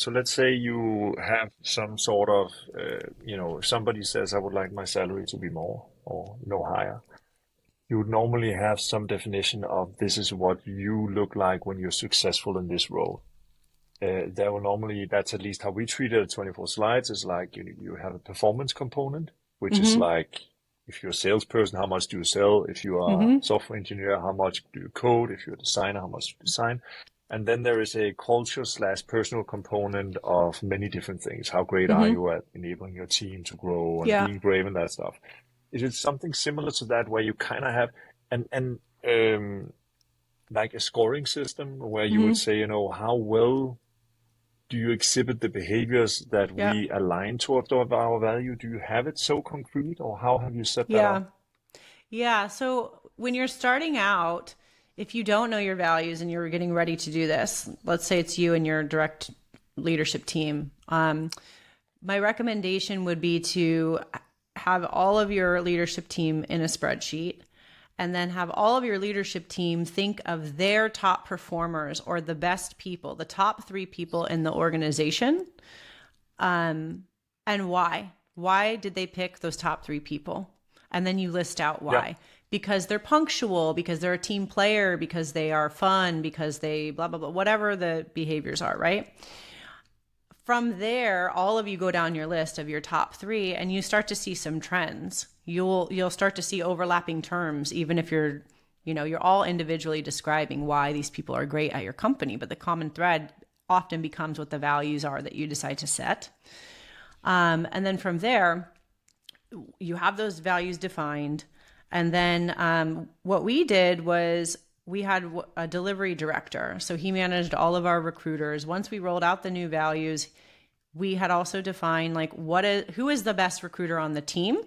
So let's say you have some sort of, somebody says, I would like my salary to be more or no higher. You would normally have some definition of this is what you look like when you're successful in this role. There will normally, that's at least how we treat it at 24 slides, is like you have a performance component, which is Mm-hmm. like if you're a salesperson, how much do you sell? If you are a Mm-hmm. software engineer, how much do you code? If you're a designer, how much do you design? And then there is a culture slash personal component of many different things. How great are Mm-hmm. you at enabling your team to grow and Yeah. being brave and that stuff? Is it something similar to that where you kind of have and like a scoring system where you would Mm-hmm. say, how well do you exhibit the behaviors that Yeah. we align toward our value? Do you have it so concrete, or how have you set that Yeah. up? Yeah. So when you're starting out, if you don't know your values and you're getting ready to do this, let's say it's you and your direct leadership team, my recommendation would be to have all of your leadership team in a spreadsheet and then have all of your leadership team think of their top performers or the best people, the top three people in the organization, and why. Why did they pick those top three people? And then you list out Yeah. why. Because they're punctual, because they're a team player, because they are fun, because they blah, blah, blah, whatever the behaviors are, right? From there, all of you go down your list of your top three and you start to see some trends. You'll start to see overlapping terms, even if you're all individually describing why these people are great at your company, but the common thread often becomes what the values are that you decide to set. And then from there, you have those values defined. And then what we did was we had a delivery director. So he managed all of our recruiters. Once we rolled out the new values, we had also defined like who is the best recruiter on the team.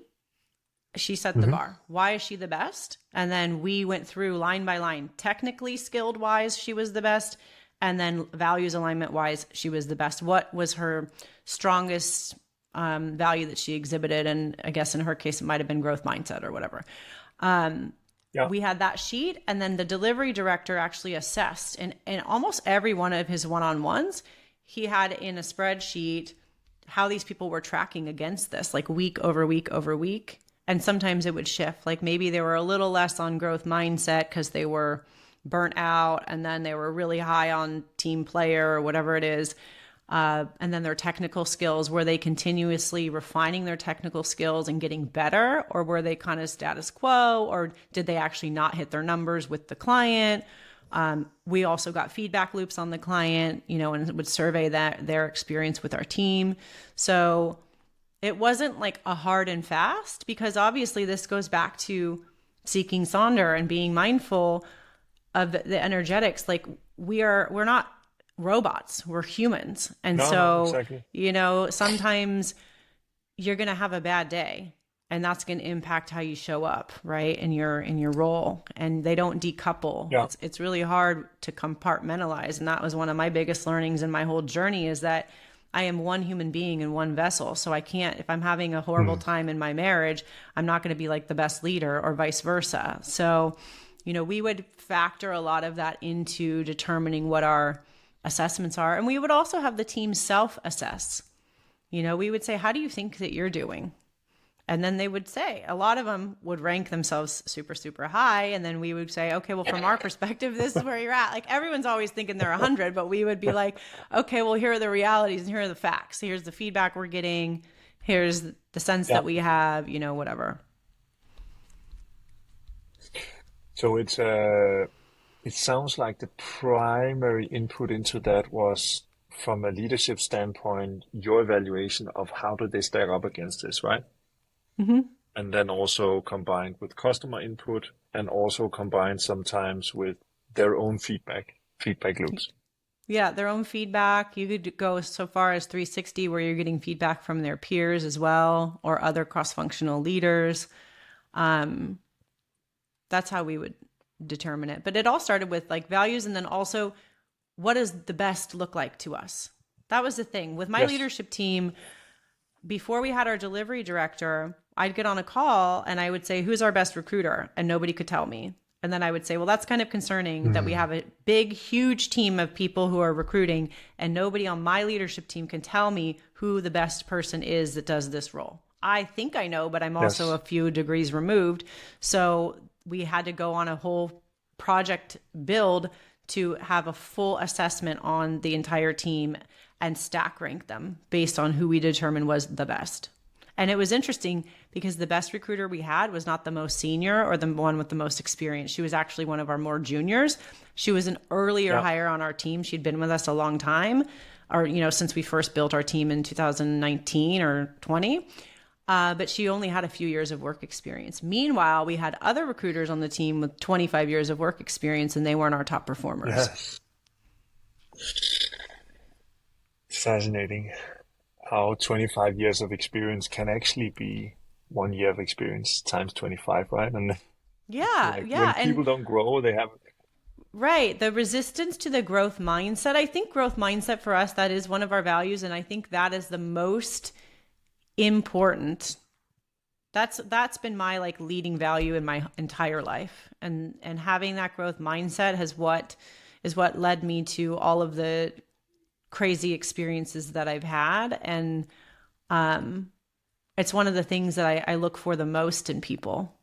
She set the Hmm. bar. Why is she the best? And then we went through line by line. Technically skilled wise, she was the best. And then values alignment wise, she was the best. What was her strongest value that she exhibited? And I guess in her case, it might have been growth mindset or whatever. Yeah. We had that sheet, and then the delivery director actually assessed. And in almost every one of his one-on-ones, he had in a spreadsheet how these people were tracking against this, like week over week over week. And sometimes it would shift. Like maybe they were a little less on growth mindset because they were burnt out, and then they were really high on team player or whatever it is. And then their technical skills, were they continuously refining their technical skills and getting better, or were they kind of status quo, or did they actually not hit their numbers with the client? We also got feedback loops on the client, and would survey their experience with our team. So it wasn't like a hard and fast, because obviously this goes back to seeking Sonder and being mindful of the energetics. Like we're not robots, we're humans. And No, no, so, exactly. sometimes you're going to have a bad day, and that's going to impact how you show up, right? In your role, and they don't decouple. Yeah. It's really hard to compartmentalize, and that was one of my biggest learnings in my whole journey, is that I am one human being in one vessel. So I can't, if I'm having a horrible Hmm. time in my marriage, I'm not going to be like the best leader, or vice versa. So, we would factor a lot of that into determining what our assessments are. And we would also have the team self assess. We would say, how do you think that you're doing? And then they would say, a lot of them would rank themselves super, super high. And then we would say, okay, well, from our perspective, this is where you're at. Like everyone's always thinking they're 100, but we would be like, okay, well, here are the realities and here are the facts. Here's the feedback we're getting. Here's the sense Yeah. that we have, whatever. So it sounds like the primary input into that was from a leadership standpoint, your evaluation of how do they stack up against this, right? Mm-hmm. And then also combined with customer input and also combined sometimes with their own feedback loops. Yeah, their own feedback. You could go so far as 360, where you're getting feedback from their peers as well, or other cross-functional leaders. Um, that's how we would determine it. But it all started with like values, and then also, what does the best look like to us? That was the thing with my Yes. leadership team. Before we had our delivery director, I'd get on a call and I would say, who's our best recruiter? And nobody could tell me. And then I would say, well, that's kind of concerning that we Mm. have a big, huge team of people who are recruiting, and nobody on my leadership team can tell me who the best person is that does this role. I think I know, but I'm also a Yes. few degrees removed. So we had to go on a whole project build to have a full assessment on the entire team and stack rank them based on who we determined was the best. And it was interesting because the best recruiter we had was not the most senior or the one with the most experience. She was actually one of our more juniors. She was an earlier Yeah. hire on our team. She'd been with us a long time, or, since we first built our team in 2019 or 20. But she only had a few years of work experience. Meanwhile, we had other recruiters on the team with 25 years of work experience, and they weren't our top performers. Yes. Fascinating how 25 years of experience can actually be 1 year of experience times 25, right? And Yeah, like when yeah. And people don't grow, they have. right. The resistance to the growth mindset. I think growth mindset for us, that is one of our values. And I think that is the most important. That's been my like leading value in my entire life. And having that growth mindset is what led me to all of the crazy experiences that I've had. And it's one of the things that I look for the most in people.